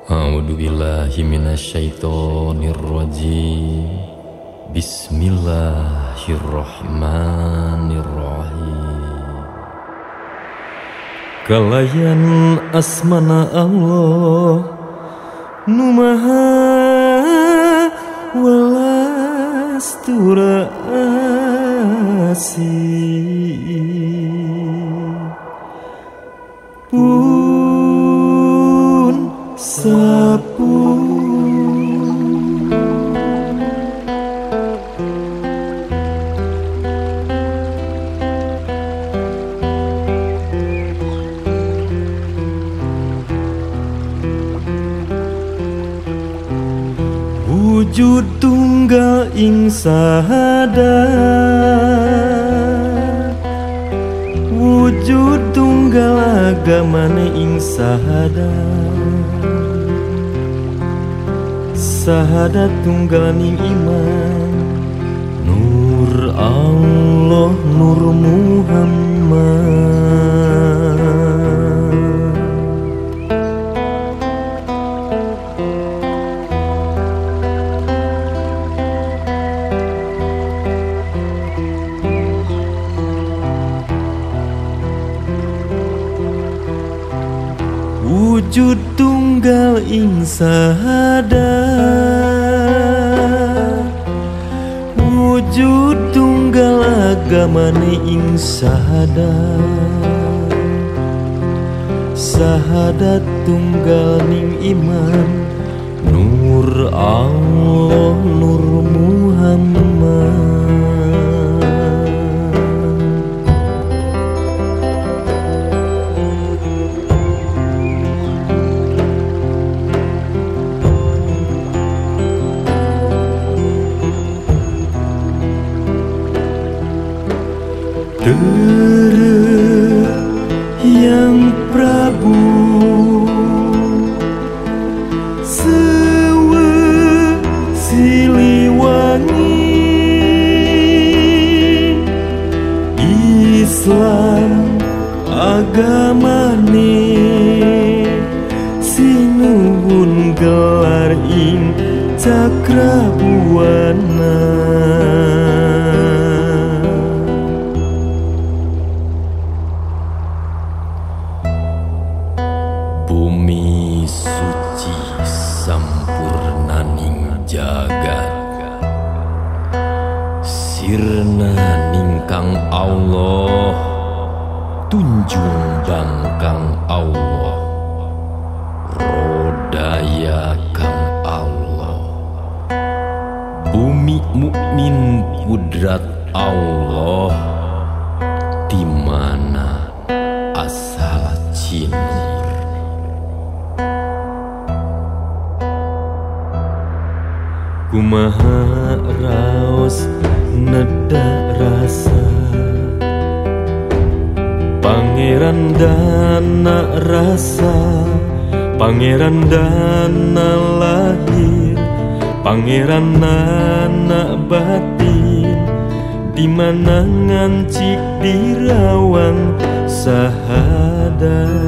A'udzu billahi minasyaitonir rajim. Bismillahirrahmanirrahim. Kalayan asmana Allah nu maha welas pun sapu wujud tunggal ing sahadat, wujud tunggal agamane ing sahadat, sahadat tunggal ning iman, nur Allah nur Muhammad. Wujud tunggal ing sahadat, wujud tunggal agamane ing sahadat, sahadat tunggal ning iman, nur Allah nur Muhammad. Yang Prabu Sewe Siliwangi, Islam agamane sinuwun gelar ing Cakrabuana. Bumi suci sampurnaning jagat, sirna ningkang Allah, tunjung bangkang Allah, rodaya kang Allah. Bumi mukmin kudrat Allah, di mana asal cinta. Kumaha raos neda rasa, Pangeran dana rasa, Pangeran dana lahir, Pangeran nana batin, dimana ngancik dirawang sahadat.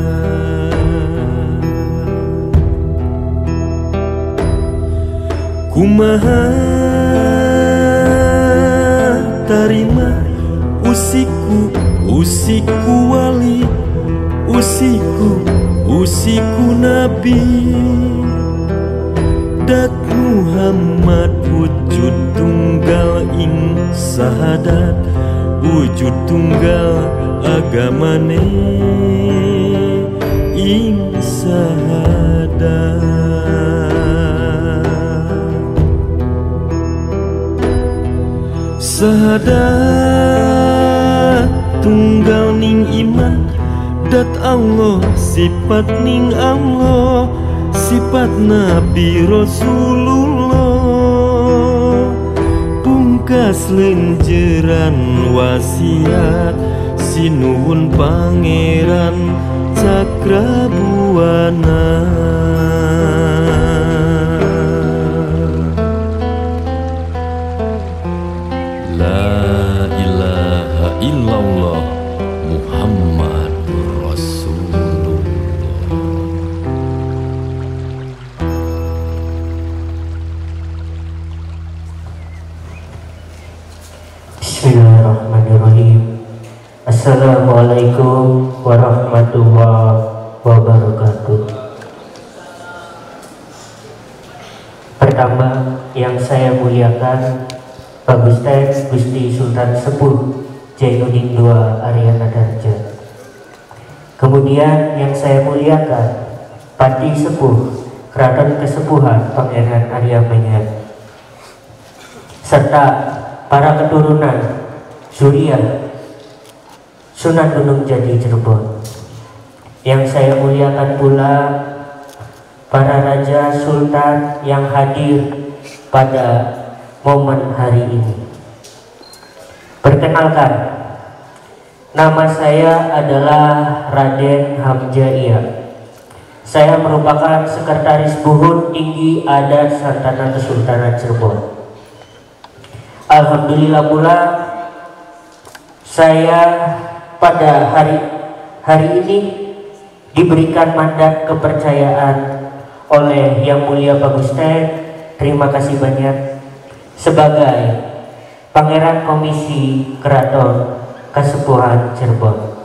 Kumaha tarima usiku, usiku wali, usiku nabi, dat Muhammad wujud tunggal ing sahadat, wujud tunggal agamane ing sahadat. Sahadat tunggal ning iman, dat Allah sifat ning Allah, sifat Nabi Rasulullah, pungkas lenjeran wasiat sinuhun Pangeran Cakrabuana. La ilaha illallah Muhammadur Rasulullah. Assalamualaikum warahmatullahi wabarakatuh. Pertama yang saya muliakan Pak Gustaf Gusti Sultan Sepuh Jainuddin II Aryana Darja. Kemudian yang saya muliakan Pati Sepuh Keraton Kesepuhan Pangeran Arya Menyang, serta para keturunan Zuriat Sunan Gunung Jati Cirebon. Yang saya muliakan pula para raja sultan yang hadir pada momen hari ini. Perkenalkan, nama saya adalah Raden Hamjaya. Saya merupakan Sekretaris Buhun Tinggi Adat Santana Kesultanan Cirebon. Alhamdulillah pula saya pada hari ini diberikan mandat kepercayaan oleh Yang Mulia Pak Gustaf. Terima kasih banyak sebagai Pangeran Komisi Keraton Kesepuhan Cirebon.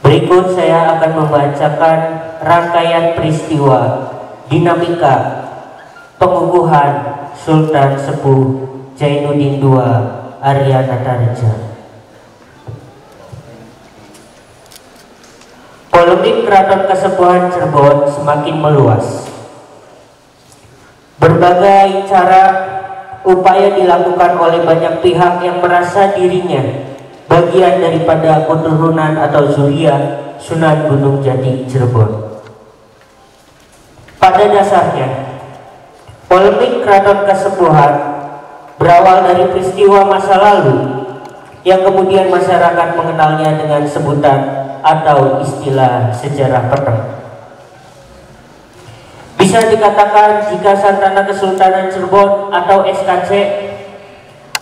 Berikut saya akan membacakan rangkaian peristiwa dinamika pengukuhan Sultan Sepuh Jainuddin II Aryana Darja. Polemik Keraton Kesepuhan Cirebon semakin meluas. Berbagai cara upaya dilakukan oleh banyak pihak yang merasa dirinya bagian daripada keturunan atau zuriat Sunan Gunung Jati Cirebon. Pada dasarnya, polemik Keraton Kesepuhan berawal dari peristiwa masa lalu yang kemudian masyarakat mengenalnya dengan sebutan atau istilah sejarah peteng. Bisa dikatakan jika Santana Kesultanan Cirebon atau SKC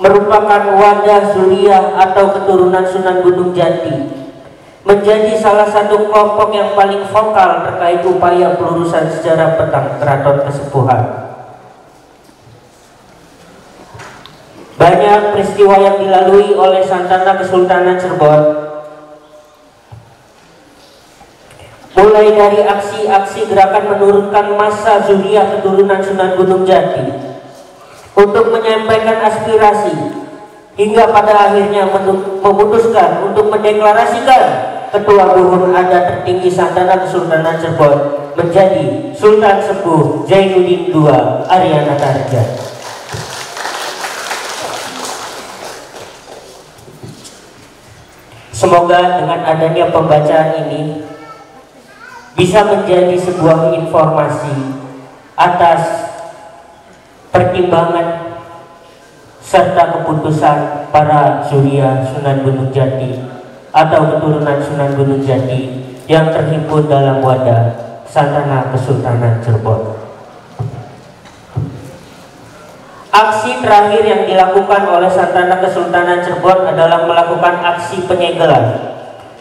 merupakan wadah zuriat atau keturunan Sunan Gunung Jati, menjadi salah satu kelompok yang paling vokal terkait upaya pelurusan sejarah petang Keraton Kesepuhan. Banyak peristiwa yang dilalui oleh Santana Kesultanan Cirebon, mulai dari aksi-aksi gerakan menurunkan massa zuriat keturunan Sunan Gunung Jati untuk menyampaikan aspirasi, hingga pada akhirnya memutuskan untuk mendeklarasikan Ketua Buhun Adat Tertinggi Santana Kesultanan Cirebon menjadi Sultan Sepuh Jainuddin II Aryana Darja. Semoga dengan adanya pembacaan ini bisa menjadi sebuah informasi atas pertimbangan serta keputusan para zuriat Sunan Gunung Jati atau keturunan Sunan Gunung Jati yang terhimpun dalam wadah Santana Kesultanan Cirebon. Aksi terakhir yang dilakukan oleh Santana Kesultanan Cirebon adalah melakukan aksi penyegelan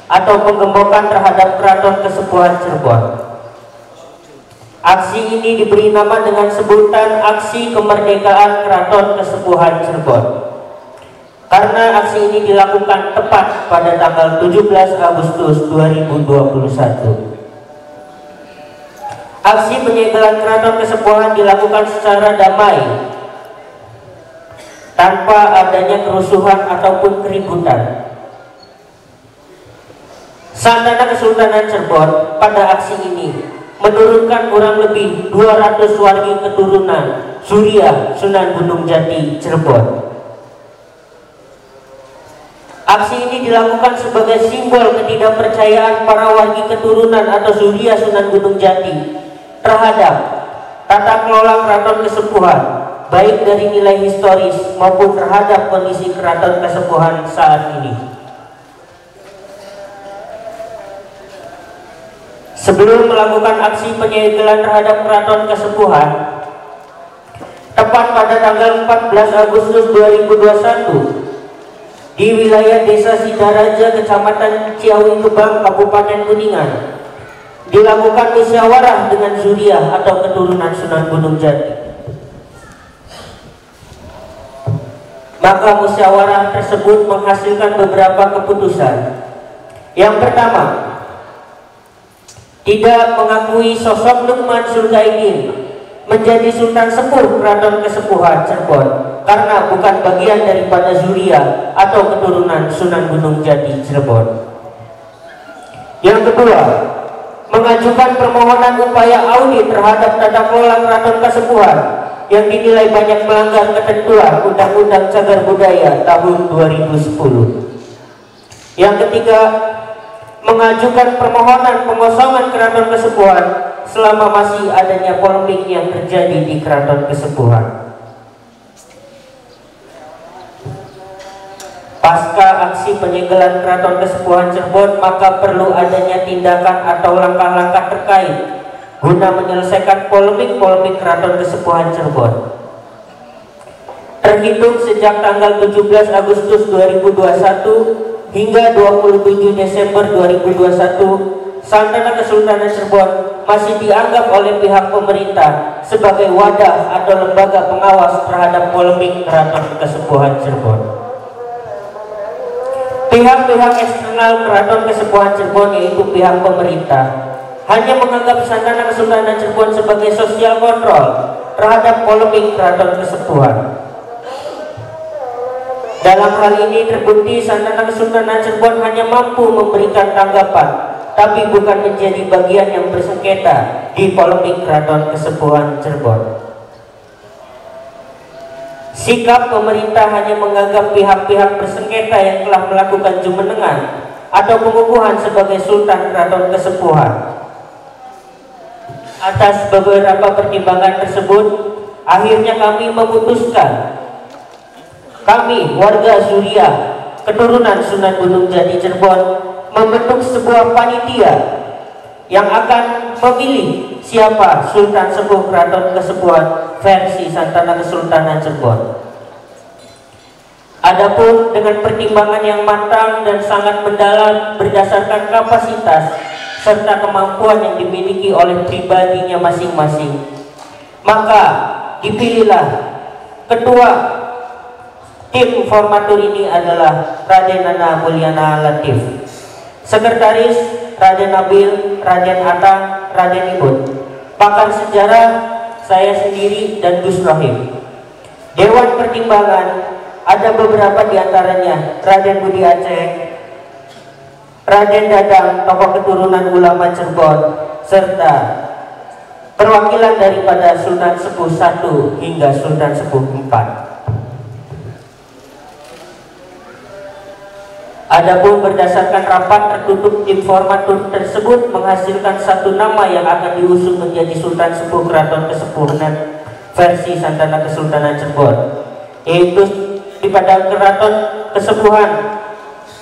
atau penggembokan terhadap Keraton Kesepuhan Cirebon. Aksi ini diberi nama dengan sebutan Aksi Kemerdekaan Keraton Kesepuhan Cirebon, karena aksi ini dilakukan tepat pada tanggal 17 Agustus 2021. Aksi penyegelan Keraton Kesepuhan dilakukan secara damai, tanpa adanya kerusuhan ataupun keributan. Santana Kesultanan Cirebon pada aksi ini menurunkan kurang lebih 200 wargi keturunan zuriat Sunan Gunung Jati Cirebon. Aksi ini dilakukan sebagai simbol ketidakpercayaan para wargi keturunan atau zuriat Sunan Gunung Jati terhadap tata kelola Keraton Kesepuhan, baik dari nilai historis maupun terhadap kondisi Keraton Kesepuhan saat ini. Sebelum melakukan aksi penyegelan terhadap Keraton Kesepuhan, tepat pada tanggal 14 Agustus 2021, di wilayah Desa Sidaraja, Kecamatan Ciawi Gebang, Kabupaten Kuningan, dilakukan musyawarah dengan zuriat atau keturunan Sunan Gunung Jati. Maka musyawarah tersebut menghasilkan beberapa keputusan. Yang pertama, tidak mengakui sosok Luqman Dzulkarnain menjadi Sultan Sepuh Keraton Kesepuhan Cirebon karena bukan bagian daripada zuriat atau keturunan Sunan Gunung Jati Cirebon. Yang kedua, mengajukan permohonan upaya audit terhadap tata kelola Keraton Kesepuhan yang dinilai banyak melanggar ketentuan Undang-Undang Cagar Budaya tahun 2010. Yang ketiga, mengajukan permohonan pengosongan Keraton Kesepuhan selama masih adanya polemik yang terjadi di Keraton Kesepuhan. Pasca aksi penyegelan Keraton Kesepuhan Cirebon, maka perlu adanya tindakan atau langkah-langkah terkait guna menyelesaikan polemik-polemik Keraton Kesepuhan Cirebon. Terhitung sejak tanggal 17 Agustus 2021 hingga 27 Desember 2021, Santana Kesultanan Cirebon masih dianggap oleh pihak pemerintah sebagai wadah atau lembaga pengawas terhadap polemik Keraton Kesepuhan Cirebon. Pihak-pihak eksternal Keraton Kesepuhan Cirebon, yaitu pihak pemerintah, hanya menganggap Santana Kesultanan Cirebon sebagai sosial kontrol terhadap polemik Keraton Kesepuhan. Dalam hal ini terbukti Santana Kesultanan Cirebon hanya mampu memberikan tanggapan, tapi bukan menjadi bagian yang bersengketa di polemik Keraton Kesepuhan Cirebon. Sikap pemerintah hanya menganggap pihak-pihak bersengketa yang telah melakukan jumenengan atau pengukuhan sebagai Sultan Keraton Kesepuhan. Atas beberapa pertimbangan tersebut, akhirnya kami memutuskan, kami warga Zuriat keturunan Sunan Gunung Jati Cirebon membentuk sebuah panitia yang akan memilih siapa Sultan Sepuh Keraton Kesepuhan versi Santana Kesultanan Cirebon. Adapun dengan pertimbangan yang matang dan sangat mendalam berdasarkan kapasitas serta kemampuan yang dimiliki oleh pribadinya masing-masing, maka dipilihlah ketua tim formatur ini adalah Raden Nana Mulyana Latif, sekretaris Raden Nabil, Raden Atang, Raden Ibut, pakar sejarah saya sendiri dan Gus Rohim. Dewan pertimbangan ada beberapa diantaranya Raden Budi Aceh, Raden Dadang, tokoh keturunan ulama Cirebon, serta perwakilan daripada Sultan Sepuh 1 hingga Sultan Sepuh 4. Adapun berdasarkan rapat tertutup, tim formatur tersebut menghasilkan satu nama yang akan diusung menjadi Sultan Sepuh Keraton Kesepuhan versi Santana Kesultanan Cirebon, yaitu daripada Keraton Kesepuhan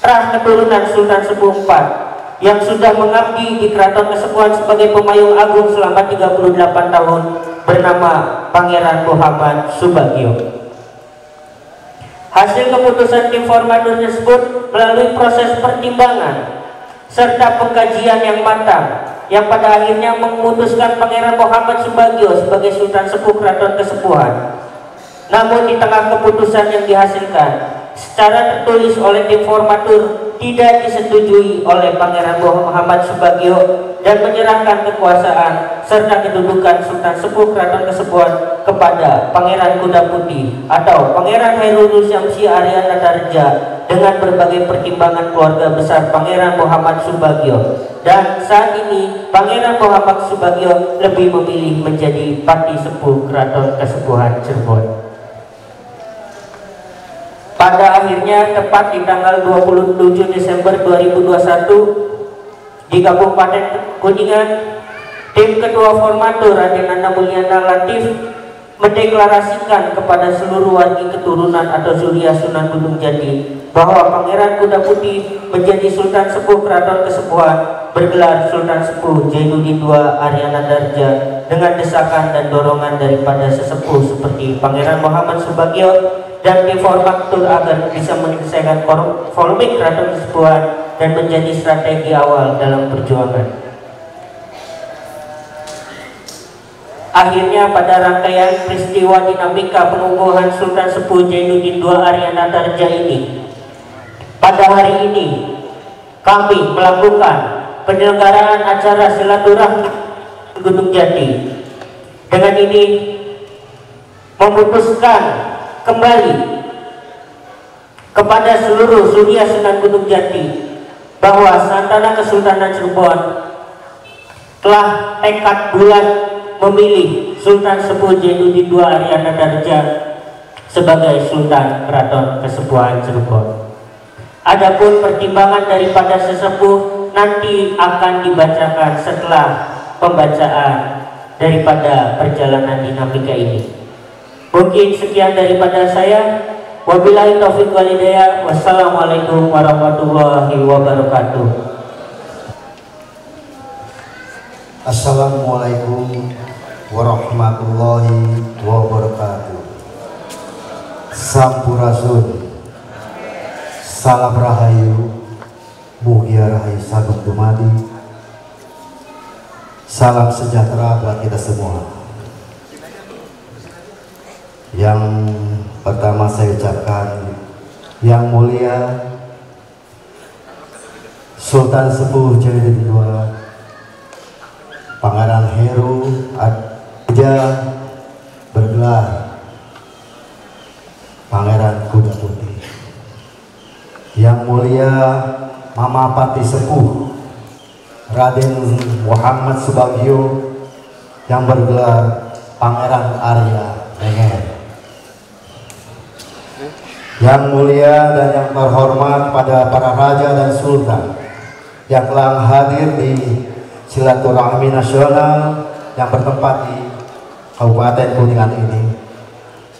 Trah keturunan Sultan Sepuh 4 yang sudah mengabdi di Keraton Kesepuhan sebagai pemayung agung selama 38 tahun, bernama Pangeran Muhammad Subagio. Hasil keputusan tim formatur tersebut melalui proses pertimbangan serta pengkajian yang matang, yang pada akhirnya memutuskan Pangeran Muhammad Subagio sebagai Sultan Sepuh Keraton Kesepuhan. Namun di tengah keputusan yang dihasilkan secara tertulis oleh tim formatur tidak disetujui oleh Pangeran Muhammad Subagio dan menyerahkan kekuasaan serta kedudukan Sultan Sepuh Keraton Kesepuhan kepada Pangeran Kuda Putih atau Pangeran Hairunus Syamsi Aryana Darja dengan berbagai pertimbangan keluarga besar Pangeran Muhammad Subagio. Dan saat ini Pangeran Muhammad Subagio lebih memilih menjadi Pati Sepuh Keraton Kesepuhan Cirebon. Pada akhirnya tepat di tanggal 27 Desember 2021 di Kabupaten Kuningan, tim ketua formatur Raden Nana Mulyana Latif mendeklarasikan kepada seluruh wargi keturunan atau zuriat Sunan Gunung Jati bahwa Pangeran Kuda Putih menjadi Sultan Sepuh Keraton Kesepuhan bergelar Sultan Sepuh Zainuddin II Aryana Darja dengan desakan dan dorongan daripada sesepuh seperti Pangeran Muhammad Subagio dan tim formatur agar bisa menyelesaikan polemik Keraton Kesepuhan dan menjadi strategi awal dalam perjuangan. Akhirnya pada rangkaian peristiwa dinamika pengukuhan Sultan Sepuh Jainuddin II Aryana Tarja ini, pada hari ini kami melakukan penyelenggaraan acara silaturahmi Gunung Jati. Dengan ini memutuskan kembali kepada seluruh Surya Sunan Gunung Jati bahwa Santana Kesultanan Cirebon telah tekad bulat memilih Sultan Sepuh Jainuddin II Aryana Tarja sebagai Sultan Keraton Kesepuhan Cirebon. Adapun pertimbangan daripada sesepuh nanti akan dibacakan setelah pembacaan daripada perjalanan dinamika ini. Mungkin sekian daripada saya. Wabillahi taufiq wal hidayah. Wassalamualaikum warahmatullahi wabarakatuh. Assalamualaikum warahmatullahi wabarakatuh. Sampurasun, salam rahayu, mugia rahayu sagung dumadi, salam sejahtera buat kita semua. Yang pertama saya ucapkan yang mulia Sultan Sepuh Jainuddin II Pangeran Heru Adja bergelar Pangeran Kuda Putih. Yang mulia Mama Pati Sepuh Raden Muhammad Subagio yang bergelar Pangeran Arya Lenger. Yang mulia dan yang terhormat pada para raja dan sultan yang telah hadir di silaturahmi nasional yang bertempat di Kabupaten Kuningan ini,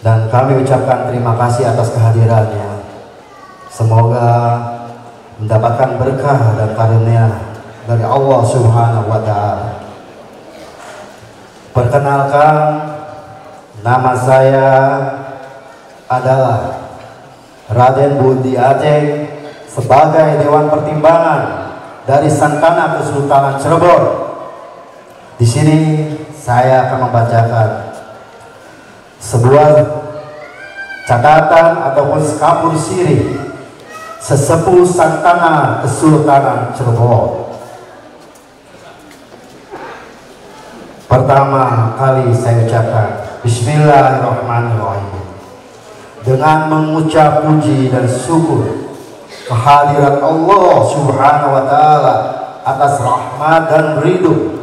dan kami ucapkan terima kasih atas kehadirannya. Semoga mendapatkan berkah dan karunia dari Allah Subhanahu wa Ta'ala. Perkenalkan, nama saya adalah Raden Budi Aceh sebagai Dewan Pertimbangan dari Santana Kesultanan Cirebon. Di sini saya akan membacakan sebuah catatan ataupun skapur siri sesepuh Santana Kesultanan Cirebon. Pertama kali saya ucapkan Bismillahirrahmanirrahim dengan mengucap puji dan syukur kehadirat Allah Subhanahu wa Ta'ala atas rahmat dan ridho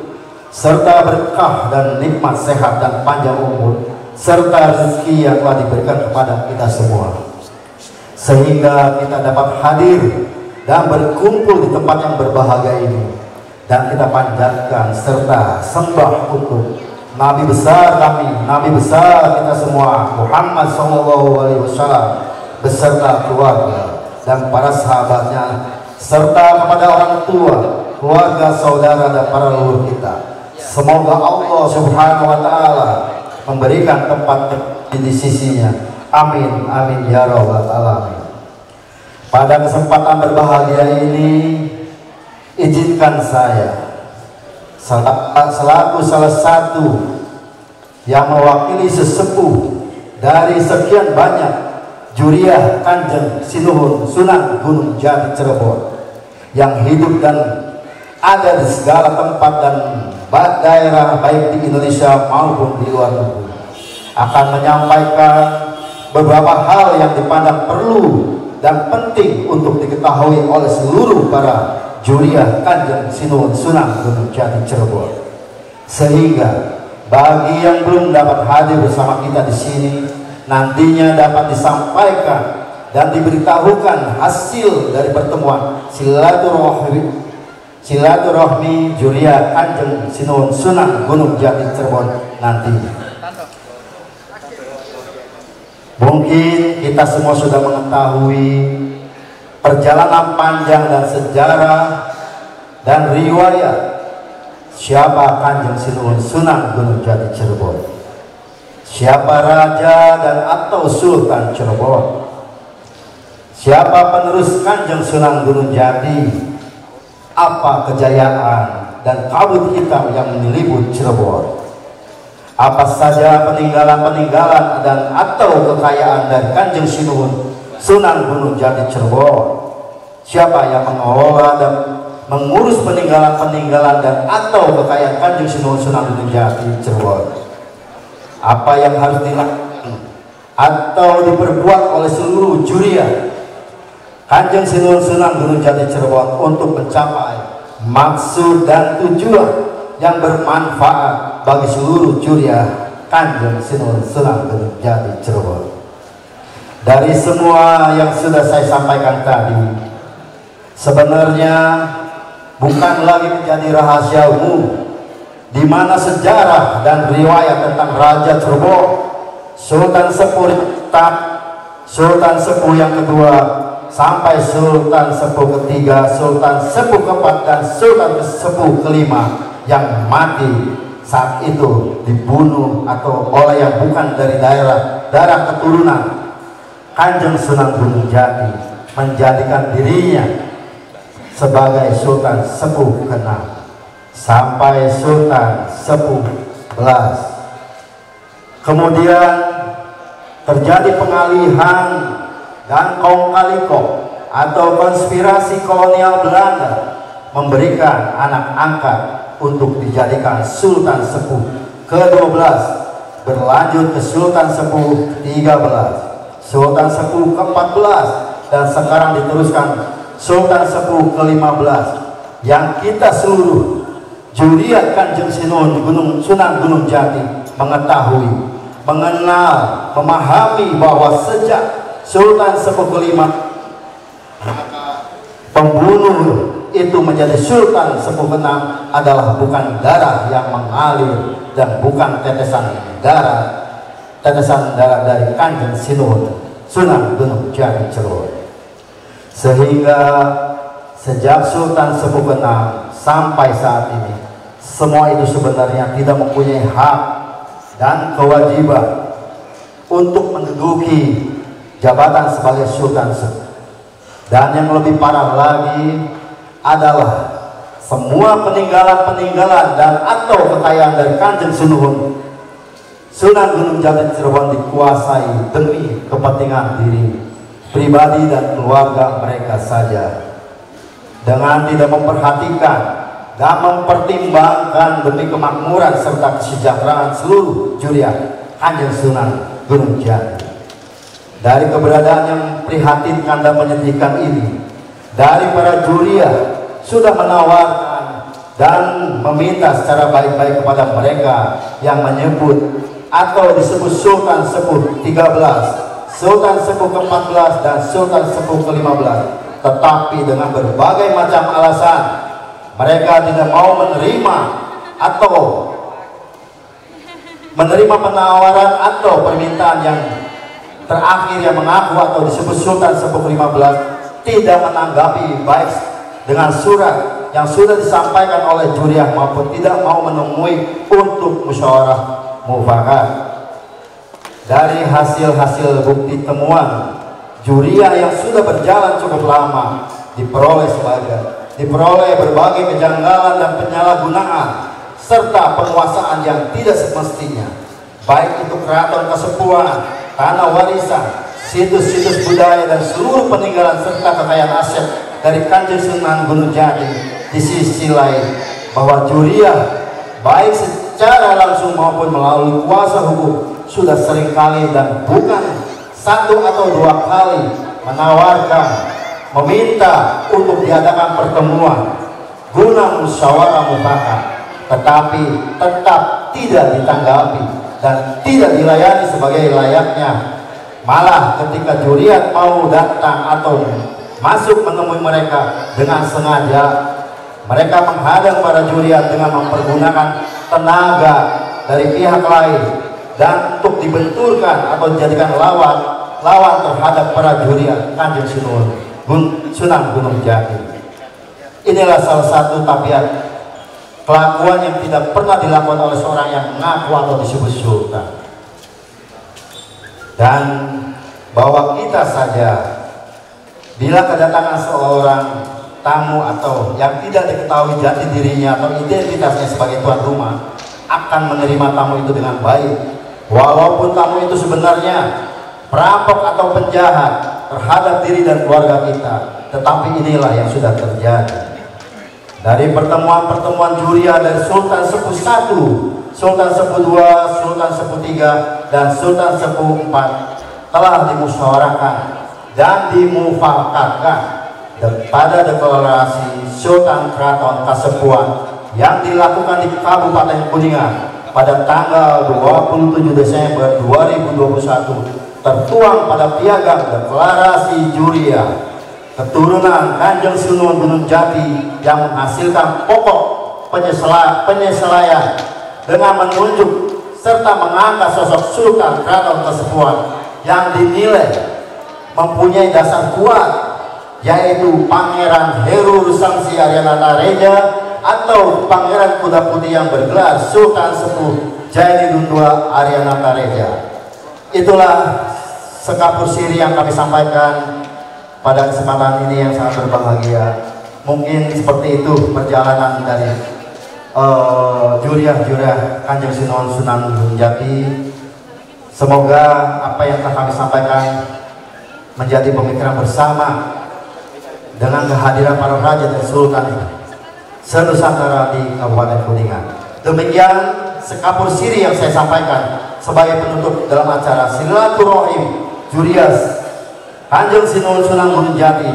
serta berkah dan nikmat sehat dan panjang umur serta rezeki yang telah diberikan kepada kita semua, sehingga kita dapat hadir dan berkumpul di tempat yang berbahagia ini, dan kita panjatkan serta sembah untuk Nabi besar kami, Nabi besar kita semua, Muhammad SAW beserta keluarga dan para sahabatnya, serta kepada orang tua, keluarga, saudara dan para leluhur kita. Semoga Allah Subhanahu wa Ta'ala memberikan tempat di sisinya. Amin, amin ya rabbal alamin. Pada kesempatan berbahagia ini, izinkan saya selaku salah satu yang mewakili sesepuh dari sekian banyak juriah Kanjeng Sinuhun Sunan Gunung Jati Cirebon yang hidup dan ada di segala tempat dan daerah baik di Indonesia maupun di luar negeri, akan menyampaikan beberapa hal yang dipandang perlu dan penting untuk diketahui oleh seluruh para juriah Kanjeng Sinuhun Sunan Gunung Jati Cirebon, sehingga bagi yang belum dapat hadir bersama kita di sini nantinya dapat disampaikan dan diberitahukan hasil dari pertemuan silaturahmi juriah Kanjeng Sinuhun Sunan Gunung Jati Cirebon nantinya. Mungkin kita semua sudah mengetahui perjalanan panjang dan sejarah dan riwayat siapa Kanjeng Sinuhun Sunan Gunung Jati Cirebon, siapa raja dan atau sultan Cirebon, siapa penerus Kanjeng Sunan Gunung Jati, apa kejayaan dan kabut hitam yang menyeliput Cirebon, apa saja peninggalan-peninggalan dan atau kekayaan dari Kanjeng Sinuhun Sunan Gunung Jati Cirebon. Siapa yang mengelola dan mengurus peninggalan-peninggalan dan atau kekayaan Kanjeng Sinuhun Sunan Gunung Jati Cirebon? Apa yang harus dilakukan atau diperbuat oleh seluruh juriah Kanjeng Sinuhun Sunan Gunung Jati Cirebon untuk mencapai maksud dan tujuan yang bermanfaat bagi seluruh juriah Kanjeng Sinuhun Sunan Gunung Jati Cirebon? Dari semua yang sudah saya sampaikan tadi, sebenarnya bukan lagi menjadi rahasia umum di mana sejarah dan riwayat tentang Raja Cirebon, Sultan Sepuh Tat, Sultan Sepuh yang kedua, sampai Sultan Sepuh ketiga, Sultan Sepuh keempat, dan Sultan Sepuh kelima yang mati saat itu dibunuh atau oleh yang bukan dari darah keturunan Kanjeng Sunan Gunung Jati, menjadikan dirinya sebagai Sultan Sepuh ke-6 sampai Sultan Sepuh 11. Kemudian terjadi pengalihan dan kong kali kong atau konspirasi kolonial Belanda memberikan anak angkat untuk dijadikan Sultan Sepuh ke-12, berlanjut ke Sultan Sepuh ke-13, Sultan Sepuh ke-14, dan sekarang diteruskan Sultan Sepuh ke-15, yang kita seluruh juriat Kanjeng Sinuhun Sunan Gunung Jati mengetahui, mengenal, memahami bahwa sejak Sultan Sepuh ke-5 pembunuh itu menjadi Sultan Sepuh ke-6 adalah bukan darah yang mengalir dan bukan tetesan darah dari Kanjeng Sinuhun Sunan Gunung Jati Cirebon. Sehingga sejak Sultan Sepuh ke-6 sampai saat ini, semua itu sebenarnya tidak mempunyai hak dan kewajiban untuk menduduki jabatan sebagai Sultan Sepuh. Dan yang lebih parah lagi adalah semua peninggalan-peninggalan dan atau kekayaan dari Kanjeng Sinuhun Sunan Gunung Jati Cirebon dikuasai demi kepentingan diri pribadi dan keluarga mereka saja, dengan tidak memperhatikan dan mempertimbangkan demi kemakmuran serta kesejahteraan seluruh juriah Kanjeng Sunan Gunung Jati. Dari keberadaan yang prihatinkan dan menyedihkan ini, dari para juriah sudah menawarkan dan meminta secara baik-baik kepada mereka yang menyebut atau disebut Sultan Sepuh 13, Sultan Sepuh ke-14, dan Sultan Sepuh ke-15, tetapi dengan berbagai macam alasan mereka tidak mau menerima atau menerima penawaran atau permintaan yang terakhir yang mengaku atau disebut Sultan Sepuh ke-15, tidak menanggapi baik dengan surat yang sudah disampaikan oleh juriah maupun tidak mau menemui untuk musyawarah mufakat. Dari hasil-hasil bukti temuan juriah yang sudah berjalan cukup lama, diperoleh berbagai kejanggalan dan penyalahgunaan serta penguasaan yang tidak semestinya, baik itu keraton kesepuhan, tanah warisan, situs-situs budaya, dan seluruh peninggalan serta kekayaan aset dari Kanjeng Sunan Gunung Jati. Di sisi lain, bahwa juriah baik secara langsung maupun melalui kuasa hukum sudah seringkali dan bukan satu atau dua kali menawarkan, meminta untuk diadakan pertemuan guna musyawarah mufakat, tetapi tetap tidak ditanggapi dan tidak dilayani sebagai layaknya. Malah ketika juriat mau datang atau masuk menemui mereka, dengan sengaja mereka menghadang para juriat dengan mempergunakan tenaga dari pihak lain dan untuk dibenturkan atau dijadikan lawan terhadap para juriat Kanjeng Sunan Gunung Jati. Inilah salah satu tabiat kelakuan yang tidak pernah dilakukan oleh seorang yang mengaku atau disebut sultan. Dan bahwa kita saja bila kedatangan seorang tamu atau yang tidak diketahui jati dirinya atau identitasnya sebagai tuan rumah akan menerima tamu itu dengan baik, walaupun tamu itu sebenarnya perampok atau penjahat terhadap diri dan keluarga kita. Tetapi inilah yang sudah terjadi. Dari pertemuan-pertemuan juriah dari Sultan Sepuh 1, Sultan Sepuh 2, Sultan Sepuh 3, dan Sultan Sepuh 4 telah dimusyawarahkan dan dimufakatkan pada deklarasi Sultan Keraton Kasepuhan yang dilakukan di Kabupaten Kuningan pada tanggal 27 Desember 2021, tertuang pada piagam deklarasi juriah keturunan Kanjeng Sunan Gunung Jati yang menghasilkan pokok penyesuaian dengan menunjuk serta mengangkat sosok Sultan Keraton Kasepuhan yang dinilai mempunyai dasar kuat, yaitu Pangeran Heru Rusangsi Aryanatareja atau Pangeran Kuda Putih yang bergelar Sultan Sepuh Jainudin II Aryanatareja. Itulah sekapur siri yang kami sampaikan pada kesempatan ini yang sangat berbahagia. Mungkin seperti itu perjalanan dari juriah Kanjeng Sunan Gunung Jati. Semoga apa yang telah kami sampaikan menjadi pemikiran bersama dengan kehadiran para raja dan sultan se-Nusantara di Kabupaten Kuningan. Demikian sekapur siri yang saya sampaikan sebagai penutup dalam acara silaturahim juriah Kanjeng Sunan Gunung Jati,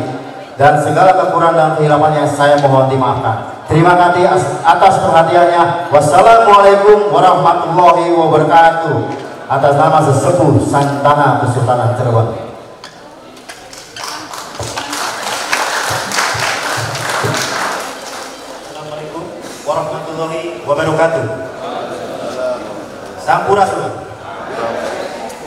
dan segala kekurangan dan kehilafannya saya mohon dimaafkan. Terima kasih atas perhatiannya. Wassalamualaikum warahmatullahi wabarakatuh. Atas nama sesepuh Santana Kesultanan Cirebon. Assalamualaikum warahmatullahi wabarakatuh. Sampurasun.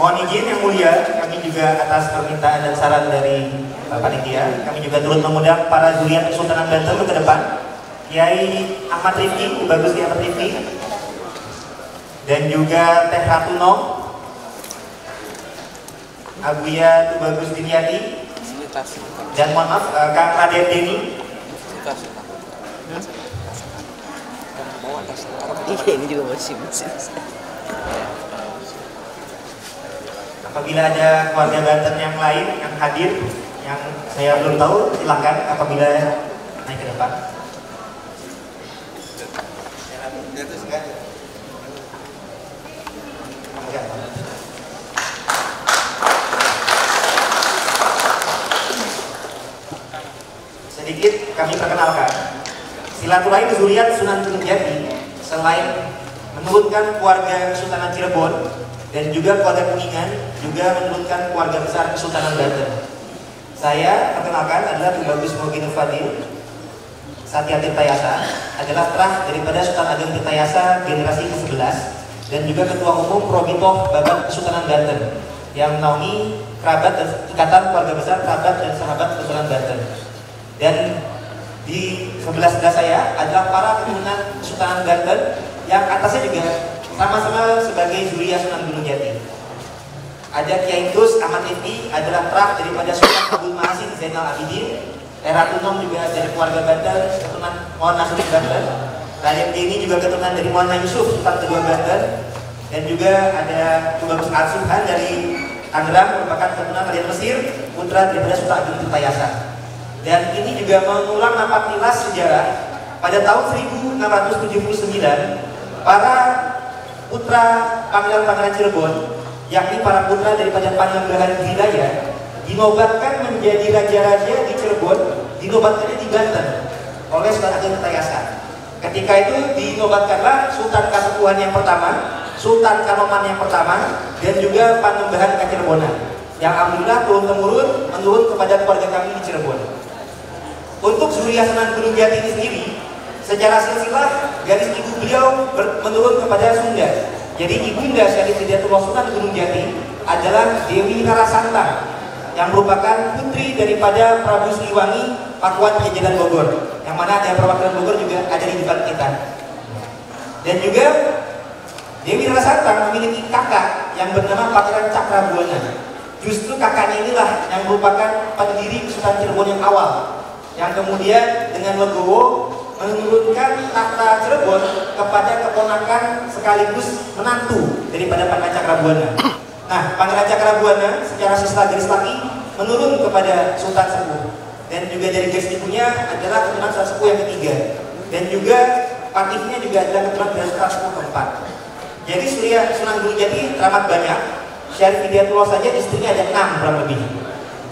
Mohon izin yang mulia, kami juga atas permintaan dan saran dari panitia, kami juga turut mengundang para juriat Kesultanan Banten ke depan. Kiai Ahmad Rifki, Bagus Kiai Ahmad Rifki, dan juga Teh Ratuno, Abuya Tubagus Dinyati, dan mohon maaf Kang Raden Deni. Ini juga masih. Apabila ada keluarga Banten yang lain yang hadir, yang saya belum tahu, silakan apabila naik ke depan. Sedikit kami perkenalkan, silaturahim zuriat Sunan Gunung Jati selain menurunkan keluarga Kesultanan Cirebon dan juga keluarga Kuningan, juga menurunkan keluarga besar Kesultanan Banten. Saya perkenalkan adalah Tubagus Muginul Fadil Satya Tirtayasa, adalah terah daripada Sultan Ageng Tirtayasa generasi ke-11 dan juga Ketua Umum Probitoh Babat Kesultanan Banten yang menaungi kerabat dan ikatan keluarga besar kerabat dan sahabat Kesultanan Banten. Dan di sebelah saya adalah para keturunan Kesultanan Banten yang atasnya juga sama-sama sebagai juriah Sunan Gunung Jati. Ada Kiai Tus Ahmad Rifki adalah terah daripada Sultan Abdul Mahasin Zainal Abidin. Ratunom juga dari keluarga Banten, keturunan Mohon Nasruddin Banten. Raden Deni juga keturunan dari Mohon Yusuf Sultan kedua Banten. Dan juga ada Tubagus Al-Subhan dari Tangerang, merupakan keturunan Raden Mesir, putra daripada Sultan Agung Tirtayasa. Dan ini juga mengulang nampak tilas sejarah pada tahun 1679 para putra Pangeran Cirebon, yakni para putra daripada Pananggahan Hidayah, dinobatkan menjadi raja-raja di Cirebon, dinobatkannya di Banten oleh Sultan Agung Tirtayasa. Ketika itu dinobatkanlah Sultan Kasepuhan yang pertama, Sultan Kanoman yang pertama, dan juga Panembahan Kacirebonan, yang alhamdulillah turun-temurun menurun kepada keluarga kami di Cirebon. Untuk zuriat Sunan Gunung Jati ini sendiri, secara silsilah garis ibu beliau menurun kepada Sunda. Jadi ibunda Syarif Hidayatullah Sunan Gunung Jati adalah Dewi Rara Santang, yang merupakan putri daripada Prabu Siliwangi Pakuan Pajajaran Bogor, yang mana ada perwakilan Bogor juga ada di depan kita. Dan juga Dewi Rara Santang memiliki kakak yang bernama Pangeran Cakrabuana. Justru kakaknya inilah yang merupakan pendiri Kesultanan Cirebon yang awal, yang kemudian dengan legowo menurunkan tahta Cirebon kepada keponakan sekaligus menantu daripada Pangeran Cakrabuana. Nah, Pangeran Cakrabuana secara sisa garis laki menurun kepada Sultan Sepuh, dan juga dari garis ibunya adalah keturunan Sultan Sepuh yang ketiga, dan juga patihnya juga adalah keturunan dari Sultan Sepuh keempat. Jadi Sunan Gunung Jati teramat banyak. Syarif Hidayatullah saja istrinya ada 6 kurang lebih.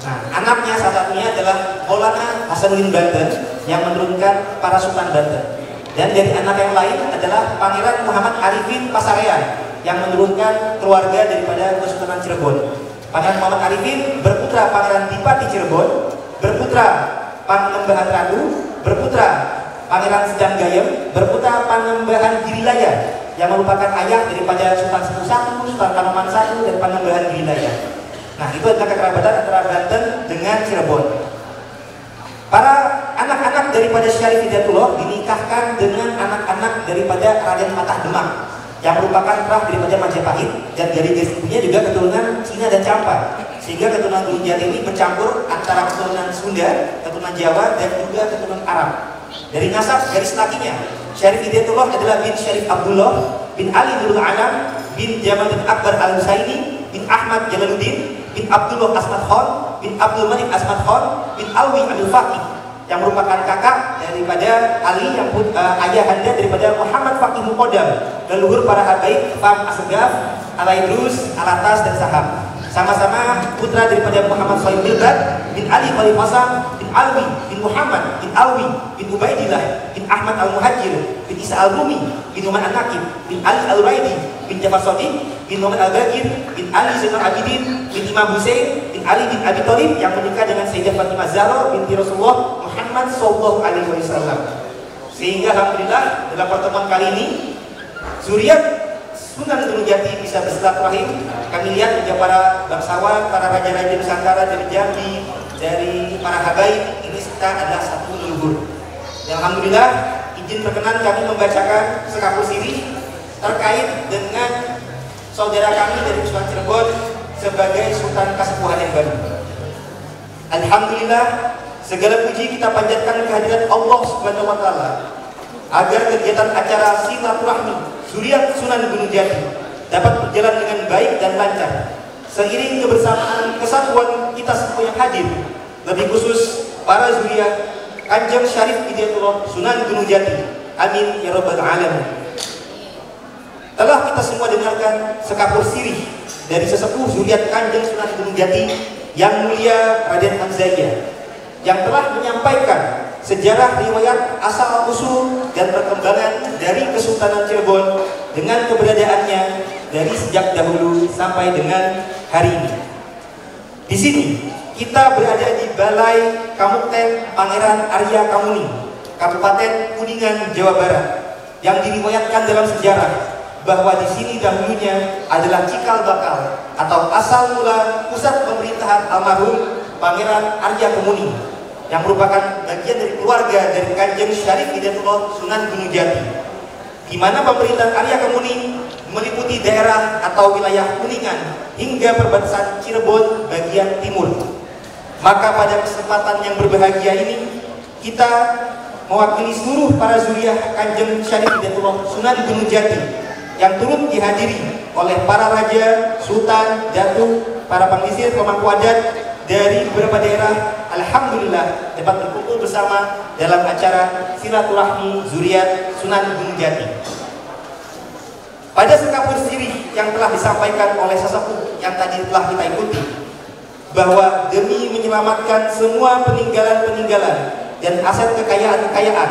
Nah, anaknya salah satunya adalah Maulana Hasanuddin Banten yang menurunkan para Sultan Banten. Dan dari anak yang lain adalah Pangeran Muhammad Arifin Pasarean yang menurunkan keluarga daripada Kesultanan Cirebon. Pangeran Muhammad Arifin berputra Pangeran Dipati Cirebon, berputra Panembahan Ratu, berputra Pangeran Sedang Gayem, berputra Panembahan Girilaya yang merupakan ayah daripada Sultan Sepuh I, Sultan Kanoman I, dan Panembahan Girilaya. Nah, itu adalah kekerabatan antara Banten dengan Cirebon. Para anak-anak daripada Syarif Hidayatullah dinikahkan dengan anak-anak daripada Raden Patah Demak yang merupakan terah daripada Majapahit, dan dari garis ibunya juga keturunan Cina dan Campa, sehingga keturunan Gunung Jati ini bercampur antara keturunan Sunda, keturunan Jawa, dan juga keturunan Arab. Dari nasab garis lakinya, Syarif Hidayatullah adalah bin Syarif Abdullah bin Ali Nurul Alam bin Jamaluddin Akbar Al-Husaini bin Ahmad Jalaluddin bin Abdullah Asmad Khan bin Abdul Malik Asmad Khan bin Alwi Abdul Faqih yang merupakan kakak daripada Ali yang ayahanda daripada Muhammad Faqih Muqaddam, leluhur para habaib Faham Asgaf, Al-Idrus, Al-Atas, dan Sahab. Sama-sama putra daripada Muhammad Said Bilbad bin Ali Khalil Hasam bin Alwi bin Muhammad bin Alwi bin Ubaidillah bin Ahmad Al-Muhajir bin Isa Al-Rumi bin Umar An-Nakib bin Ali Al-Raidi bin Jafar Sadiq bin Muhammad Al-Bagir bin Ali Zainal Abidin bin Imam Hussein bin Ali bin Abi Thalib yang menikah dengan Sayyidah Fatimah Zahra binti Rasulullah Muhammad Sallallahu Alaihi Wasallam. Sehingga alhamdulillah dalam pertemuan kali ini zuriat Sunan Gunung Jati bisa bersilaturahim. Kami lihat juga para bangsawan, para raja-raja Nusantara dari Jambi, dari para habaib, ini kita adalah satu leluhur. Dan alhamdulillah izin berkenan kami membacakan sekapul sirih terkait dengan saudara kami dari Sultan Cirebon sebagai Sultan Kasepuhan yang baru. Alhamdulillah, segala puji kita panjatkan kehadirat Allah Subhanahu wa taala agar kegiatan acara silaturahmi zuriat Sunan Gunung Jati dapat berjalan dengan baik dan lancar seiring kebersamaan kesatuan kita semua yang hadir, lebih khusus para zuriat Kanjeng Syarif Hidayatullah Sunan Gunung Jati. Amin ya rabbal alamin. Telah kita semua dengarkan sekapur sirih dari sesepuh zuriat Kanjeng Sunan Gunung Jati yang mulia Raden Hamzahiyah yang telah menyampaikan sejarah riwayat asal-usul dan perkembangan dari Kesultanan Cirebon dengan keberadaannya dari sejak dahulu sampai dengan hari ini. Di sini kita berada di Balai Kamukten Pangeran Arya Kamuni, Kabupaten Kuningan, Jawa Barat, yang diriwayatkan dalam sejarah bahwa di sini dahulunya adalah cikal bakal atau asal mula pusat pemerintahan almarhum Pangeran Arya Kamuni yang merupakan bagian dari keluarga dari Kanjeng Syarif Hidayatullah Sunan Gunung Jati, di mana pemerintahan Arya Kamuni meliputi daerah atau wilayah Kuningan hingga perbatasan Cirebon bagian timur. Maka pada kesempatan yang berbahagia ini kita mewakili seluruh para zuriyah Kanjeng Syarif Hidayatullah Sunan Gunung Jati yang turut dihadiri oleh para raja, sultan, datuk, para panglisir, pemangku adat dari beberapa daerah. Alhamdulillah dapat berkumpul bersama dalam acara silaturahmi zuriat Sunan Gunung Jati. Pada sekapur sirih yang telah disampaikan oleh sesepuh yang tadi telah kita ikuti, bahwa demi menyelamatkan semua peninggalan-peninggalan dan aset kekayaan-kekayaan,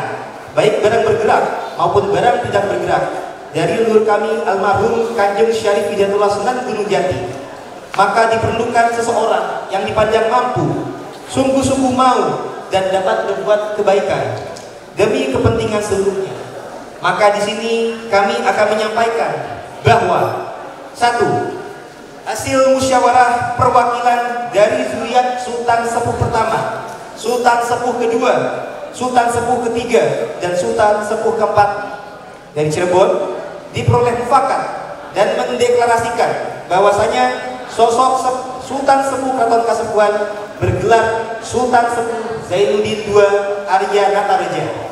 baik barang bergerak maupun barang tidak bergerak, dari leluhur kami almarhum Kanjeng Syarif Hidayatullah Sunan Gunung Jati, maka diperlukan seseorang yang dipandang mampu, sungguh-sungguh mau dan dapat berbuat kebaikan demi kepentingan seluruhnya. Maka di sini kami akan menyampaikan bahwa satu, hasil musyawarah perwakilan dari zuriat Sultan Sepuh pertama, Sultan Sepuh kedua, Sultan Sepuh ketiga, dan Sultan Sepuh keempat dari Cirebon diperoleh mufakat dan mendeklarasikan bahwasanya sosok Sultan Sepuh Keraton Kasepuhan bergelar Sultan Sepuh Zainuddin II Arya Nataraja.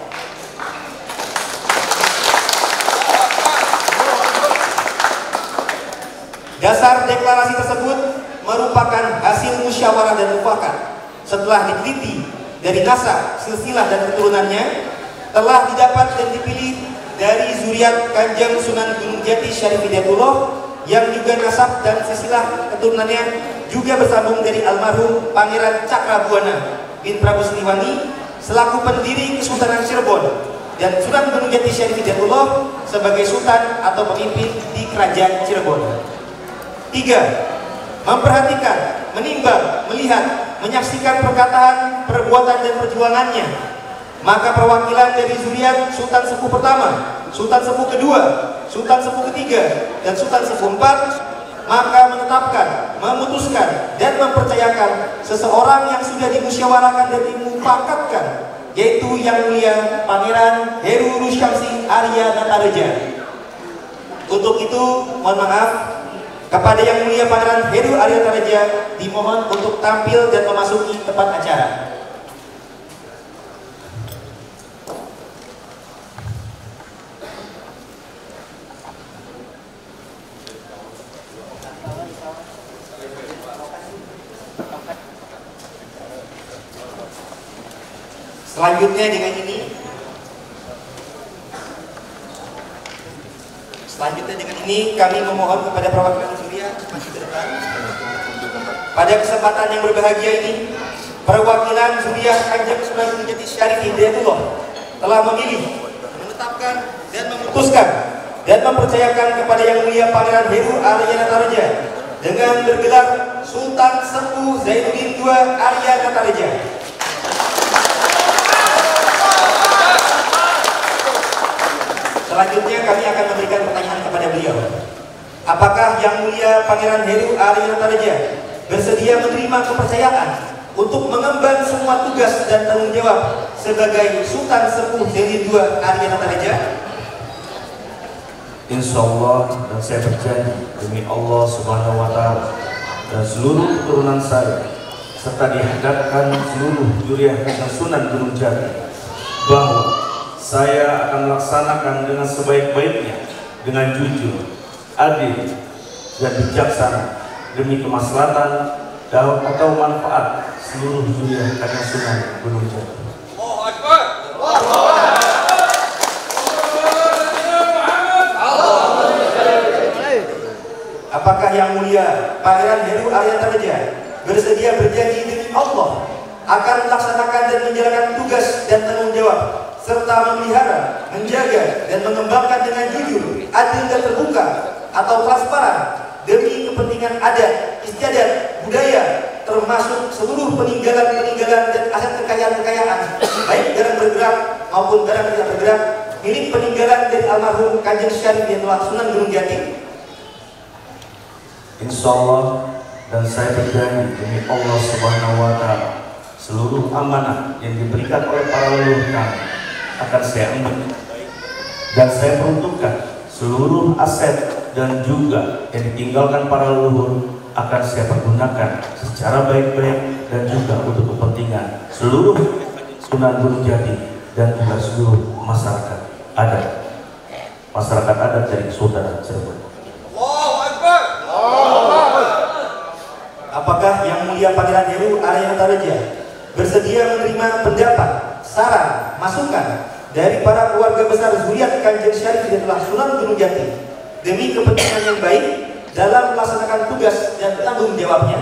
Dasar deklarasi tersebut merupakan hasil musyawarah dan mufakat. Setelah diteliti dari nasab, silsilah dan keturunannya, telah didapat dan dipilih dari zuriat Kanjeng Sunan Gunung Jati Syarif Hidayatullah, yang juga nasab dan silsilah keturunannya juga bersambung dari almarhum Pangeran Cakrabuana bin Prabu Siliwangi selaku pendiri Kesultanan Cirebon, dan Sunan Gunung Jati Syarif Hidayatullah sebagai sultan atau pemimpin di Kerajaan Cirebon. 3. Memperhatikan, menimbang, melihat, menyaksikan perkataan, perbuatan dan perjuangannya, maka perwakilan dari zuriat Sultan Sepuh pertama, Sultan Sepuh kedua, Sultan Sepuh ketiga, dan Sultan Sepuh empat, maka menetapkan, memutuskan, dan mempercayakan seseorang yang sudah dimusyawarahkan dan dimufakatkan, yaitu Yang Mulia Pangeran Heru Rusyamsi Arya Natareja. Untuk itu, mohon maaf, kepada Yang Mulia Pangeran Heru Arya Natareja dimohon untuk tampil dan memasuki tempat acara. Selanjutnya dengan ini kami memohon kepada perwakilan zuriat maju ke depan. Pada kesempatan yang berbahagia ini, perwakilan zuriat Kanjeng Sunan Gunung Jati Syarif Hidayatullah telah memilih, menetapkan dan memutuskan dan mempercayakan kepada Yang Mulia Pangeran Heru Arya Natareja dengan bergelar Sultan Sepuh Zainuddin II Arya Natareja. Selanjutnya kami akan memberikan pertanyaan kepada beliau. Apakah Yang Mulia Pangeran Heru Arya Natareja bersedia menerima kepercayaan untuk mengemban semua tugas dan tanggung jawab sebagai Sultan Sepuh Zainuddin II Arya Natareja? Insya Allah, dan saya berjanji demi Allah Subhanahu wa Ta'ala dan seluruh keturunan saya, serta dihadapkan seluruh zuriat Kanjeng Sunan Gunung Jati, bahwa saya akan melaksanakan dengan sebaik-baiknya, dengan jujur, adil, dan bijaksana demi kemaslahatan atau manfaat seluruh zuriat Kanjeng Sunan Gunung Jati. Allahu Akbar. Apakah Yang Mulia Pangeran Heru Arya Natareja bersedia berjanji demi Allah akan melaksanakan dan menjalankan tugas dan tanggung jawab serta memelihara, menjaga, dan mengembangkan dengan jujur, adil dan terbuka atau transparan demi kepentingan adat, istiadat, budaya, termasuk seluruh peninggalan-peninggalan dan aset kekayaan-kekayaan, baik barang bergerak maupun barang tidak bergerak, milik peninggalan dari almarhum Kanjeng Syarif Hidayatullah Sunan Gunung Jati? Insya Allah, dan saya berjanji demi Allah Subhanahu wa Ta'ala, seluruh amanah yang diberikan oleh para leluhur kami akan saya ambil, dan saya peruntukkan seluruh aset dan juga yang ditinggalkan para leluhur akan saya pergunakan secara baik-baik dan juga untuk kepentingan seluruh Sunan Gunung Jati dan juga seluruh masyarakat adat dari Sultan Cirebon. Allahu Akbar. Apakah Yang Mulia Pangeran Heru Arya Natareja bersedia menerima pendapat, saran, masukan dari para keluarga besar zuriat Kanjeng Syarif Hidayatullah Sunan Gunung Jati demi kepentingan yang baik dalam melaksanakan tugas dan tanggung jawabnya?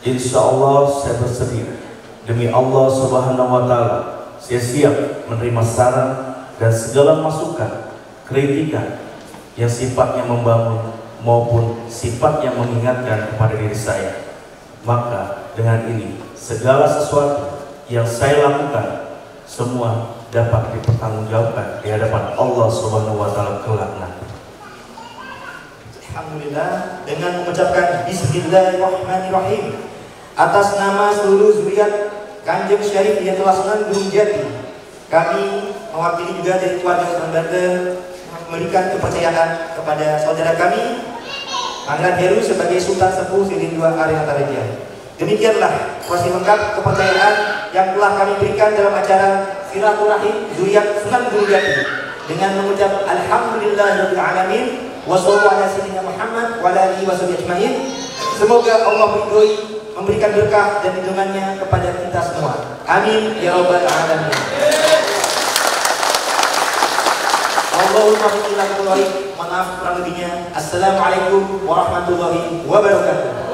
Insya Allah saya bersedia demi Allah Subhanahu wa Ta'ala, saya siap menerima saran dan segala masukan, kritikan yang sifatnya membangun maupun sifat yang mengingatkan kepada diri saya. Maka dengan ini segala sesuatu yang saya lakukan semua dapat dipertanggungjawabkan di hadapan Allah Subhanahu wa Ta'ala kelak nanti. Alhamdulillah, dengan mengucapkan Bismillahirrahmanirrahim atas nama seluruh zuriat Kanjeng Syarif Hidayatullah Sunan Gunung Jati, kami mewakili juga dari keluarga Sunan Banten memberikan kepercayaan kepada saudara kami Pangeran Heru sebagai Sultan Sepuh Zainuddin II Arya Natareja. Demikianlah proses lengkap kepercayaan yang telah kami berikan dalam acara Silaturahim Zuriat Sunan Gunung Jati dengan mengucap Alhamdulillahirabbil alamin Wassallallahu ala sayyidina Muhammad wa ala alihi washabihi ajmain. Semoga Allah meridhoi, memberikan berkah dan lindungannya kepada kita semua. Amin ya rabbal alamin. Allahumma billahi maaf kurang lebihnya. Assalamualaikum warahmatullahi wabarakatuh.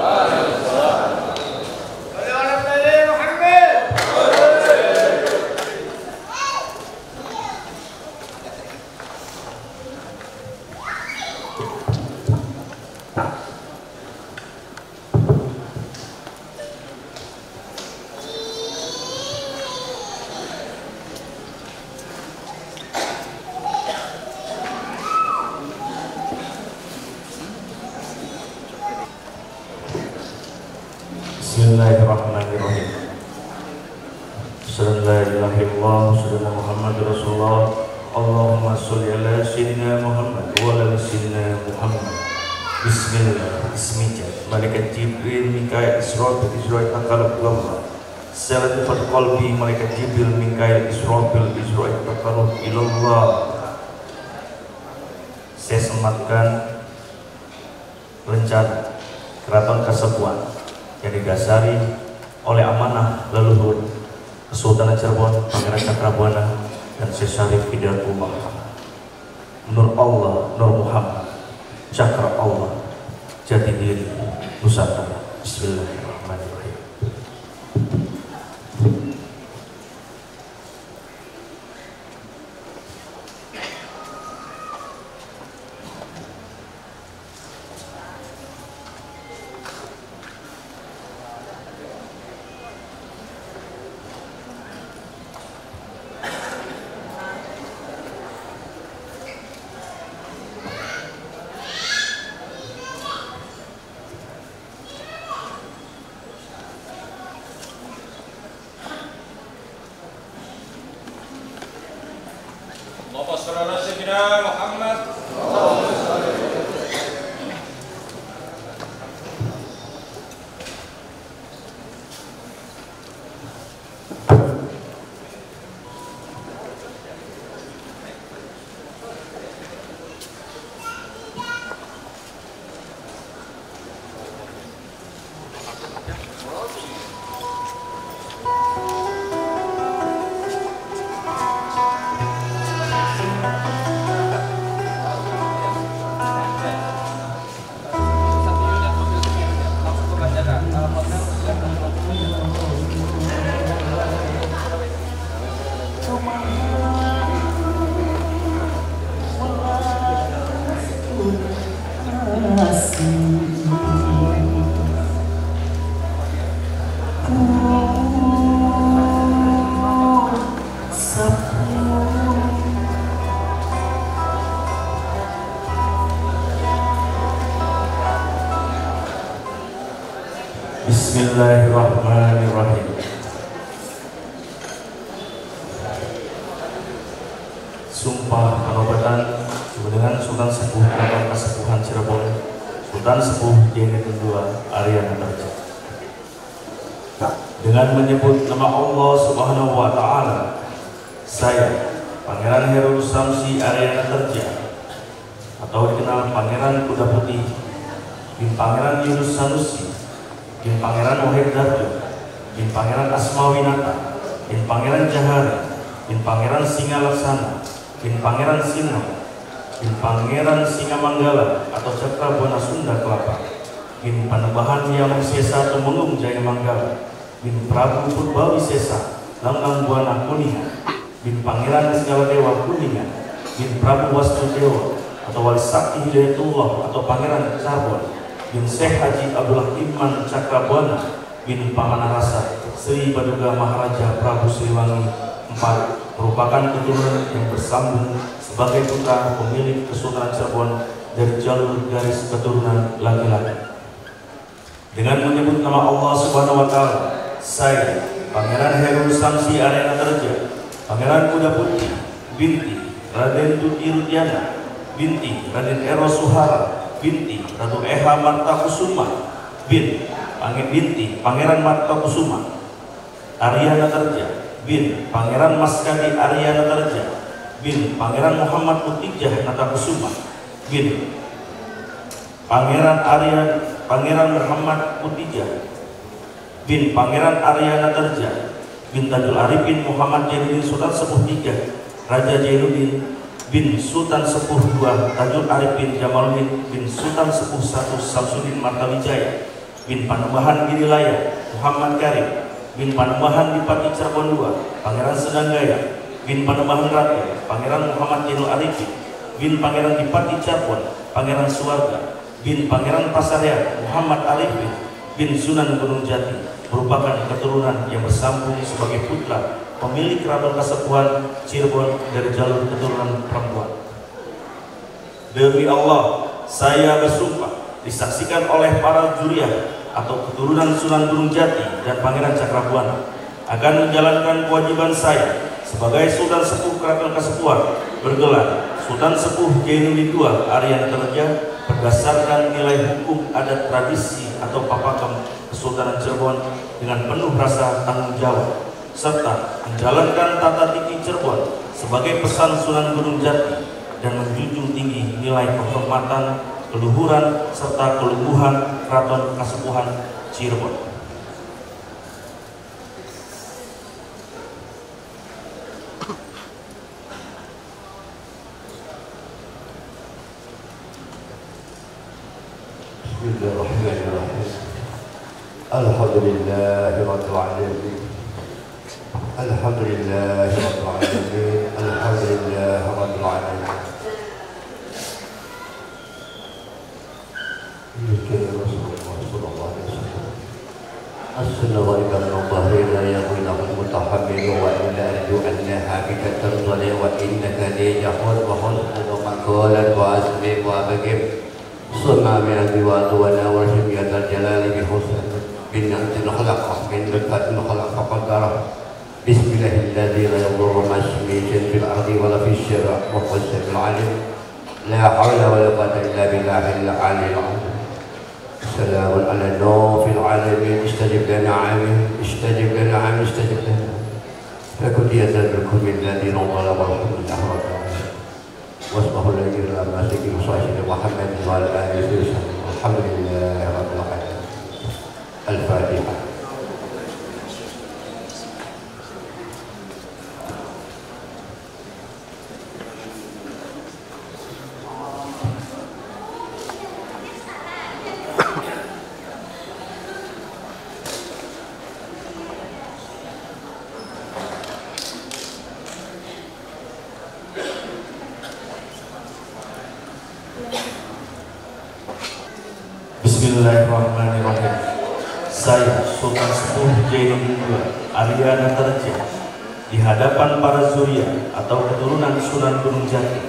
Bismillahirrahmanirrahim. Assalamualaikum warahmatullahi Muhammad Rasulullah. Allahumma sholli ala sayyidina Muhammad wa ala sayyidina Muhammad. Bismillah. Bismillah. Malaikat Jibril, Mikail, Israfil, taqarrub Salat qalbi. Malaikat Jibril, Mikail, Israfil, taqarrub ilallah. Saya sematkan rencana Keraton Kasepuhan yang didasari oleh amanah leluhur Kesultanan Cirebon, Pangeran Cakrabuana dan Syekh Syarif Hidayatullah. Nur Allah, Nur Muhammad, Cakra Allah, Jati Diri Nusantara. Bismillahirrahmanirrahim. Allahumma shalli ala sayyidina Muhammad. Bismillahirrahmanirrahim. Sumpah penobatan dengan Sultan Sepuh Keraton Kasepuhan Cirebon, Sultan Sepuh Jenderal II Aryana Terja. Dengan menyebut nama Allah Subhanahu wa Ta'ala, saya Pangeran Herul Samsi Aryana Terja atau dikenal Pangeran Kuda Putih bin Pangeran Yunus Sanusi bin Pangeran Wahid Darjo bin Pangeran Asmawinata bin Pangeran Jahari bin Pangeran Singalaksana bin Pangeran Sino bin Pangeran Singamanggala atau Cakrabuana Sunda Kelapa bin Panembahan Hyang Sesa Tumenggung Jaya Manggala bin Prabu Purbawi Sesa Langgang Buana Kuningan bin Pangeran Segala Dewa Kuningan bin Prabu Wastudewa atau Wali Sakti Hidayatullah atau Pangeran Cirebon bin Syekh Haji Abdullah Iman Cakrabuana bin Pamanarasa Sri Baduga Maharaja Prabu Siliwangi IV merupakan keturunan yang bersambung sebagai putra pemilik Kesultanan Cirebon dari jalur garis keturunan laki-laki. Dengan menyebut nama Allah Subhanahu wa Ta'ala, saya Pangeran Herul Samsi Aryana Terja, Pangeran Kuda Putih binti Raden Tuti Rudiana binti Raden Eros Suhara binti Ratu Eha Martakusuma binti Pangeran Martakusuma Aryana Terja bin Pangeran Maskadi Aryana Terja bin Pangeran Muhammad Mutijah Natakusuma bin Pangeran Muhammad Mutijah bin Pangeran Aryana Terja bin Tajul Arifin Muhammad Jainuddin Sultan Sepuh III Raja Jainuddin bin Sultan Sepuh II Tajul Arifin Jamaluddin bin Sultan Sepuh I Samsudin Martawijaya bin Panembahan Girilaya Muhammad Karim bin Panembahan Dipati Cirebon II Pangeran Sedanggaya bin Panembahan Ratu Pangeran Muhammad Jainul Arifin bin Pangeran Dipati Cirebon Pangeran Suwarga bin Pangeran Pasarian Muhammad Arifin bin Sunan Gunung Jati merupakan keturunan yang bersambung sebagai putra pemilik Keraton Kasepuhan Cirebon dari jalur keturunan perempuan. Demi Allah, saya bersumpah disaksikan oleh para juriah atau keturunan Sunan Gunung Jati dan Pangeran Cakrabuana akan menjalankan kewajiban saya sebagai Sultan Sepuh Keraton Kasepuhan bergelar Sultan Sepuh Jainuddin II Aryana Terja berdasarkan nilai hukum adat tradisi atau papakem Kesultanan Cirebon dengan penuh rasa tanggung jawab serta menjalankan tata titi Cirebon sebagai pesan Sunan Gunung Jati dan menjunjung tinggi nilai kehormatan, keluhuran serta kelungguhan Keraton Kasepuhan Cirebon. Bismillahirrahmanirrahim. Alhamdulillahirabbil alamin. Alhamdulillahirabbil alamin. Alhamdulillahirabbil alamin. Assalamualaikum warahmatullahi wabarakatuh. Wa ila annaha bikatarḍali wa innaka lijahud wa husnul maqalan wa asmi wa bagib. Sunna min al-diwad wa nawashim ya dzal jalali bi husn bin antil khalaq min batil khalaq faqadara. Bismillahilladzi la yadurru ma ismihi fil ardi wa la fis sama'i wa huwa as-sami'ul 'alim. La hawla wa la quwwata illa billahil 'aliyyil 'azim. Salamun 'ala nuh fil 'alamin istajib lana 'amin istajib lana 'amin istajib lana. Fakudiyatan bikum alladzi nadala wa alhamdulillah rabbil alamin. Wasbahu lagi dalam masjid Muhammad Muhammad wa alihi wasallam. Alhamdulillahirabbil alamin. Al-Fatihah. Bismillahirrahmanirrahim. Saya Sultan Sepuh Jainuddin II Aryana Terja di hadapan para zuriat atau keturunan Sunan Gunung Jati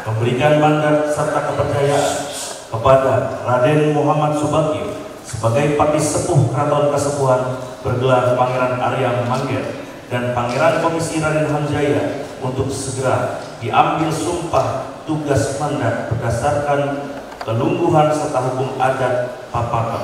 memberikan mandat serta kepercayaan kepada Raden Muhammad Subagio sebagai Pati Sepuh Keraton Kasepuhan bergelar Pangeran Arya Mangger dan Pangeran Komisi Raden Hanjaya untuk segera diambil sumpah tugas mandat berdasarkan kelungguhan serta hukum adat papakem.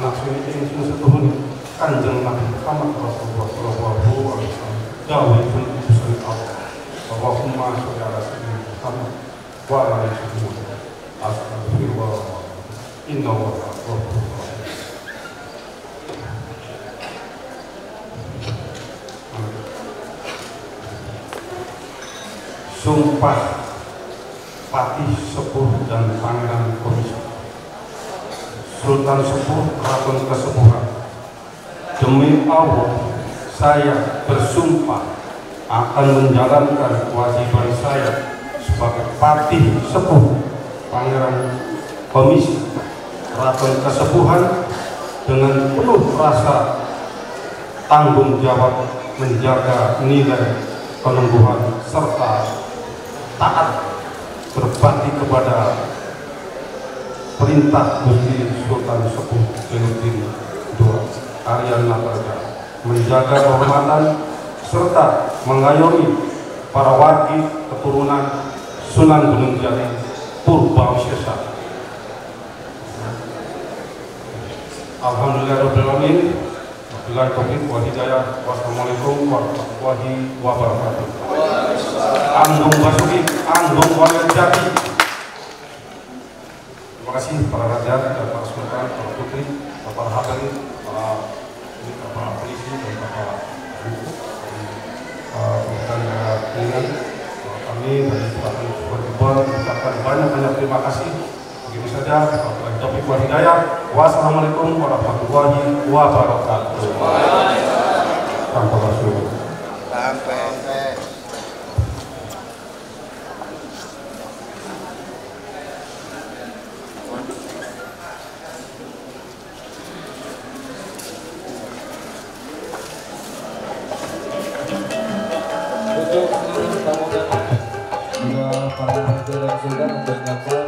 anak sini sing setuhun Kanjeng Nabi Muhammad Rasulullah sallallahu alaihi wasallam dawuh Gusti Allah Allahumma sholli ala sayyidina Muhammad wa ala ali sayyidina astagfirullah innahu ghafurur rahim. Sumpah Pati Sepuh dan Pangeran Komisi Sultan Sepuh Keraton Kasepuhan, demi Allah saya bersumpah akan menjalankan kewajiban saya sebagai Pati Sepuh Pangeran Komisi Keraton Kasepuhan dengan penuh rasa tanggung jawab menjaga nilai penangguhan serta taat berbakti kepada perintah Gusti Sultan Sepuh Jainuddin II Arya Natarja, menjaga kehormatan serta mengayomi para wargi keturunan Sunan Gunung Jati Purbawisesa. Alhamdulillahirabbil alamin. Wabillahi taufiq wal hidayah. Wassalamualaikum warahmatullahi wabarakatuh. Anggung Basuki, Anggung Wali Jati. Terima kasih para raja dan para sultan, para putri, para hadirin, para polisi dan para dengan kami dari Selatan Subur mengucapkan banyak terima kasih. Begitu saja. Wabillahi taufiq wal hidayah. Wassalamualaikum warahmatullahi wabarakatuh. Sampai Rasul. Sampai. Untuk para hadirin dan sultan untuk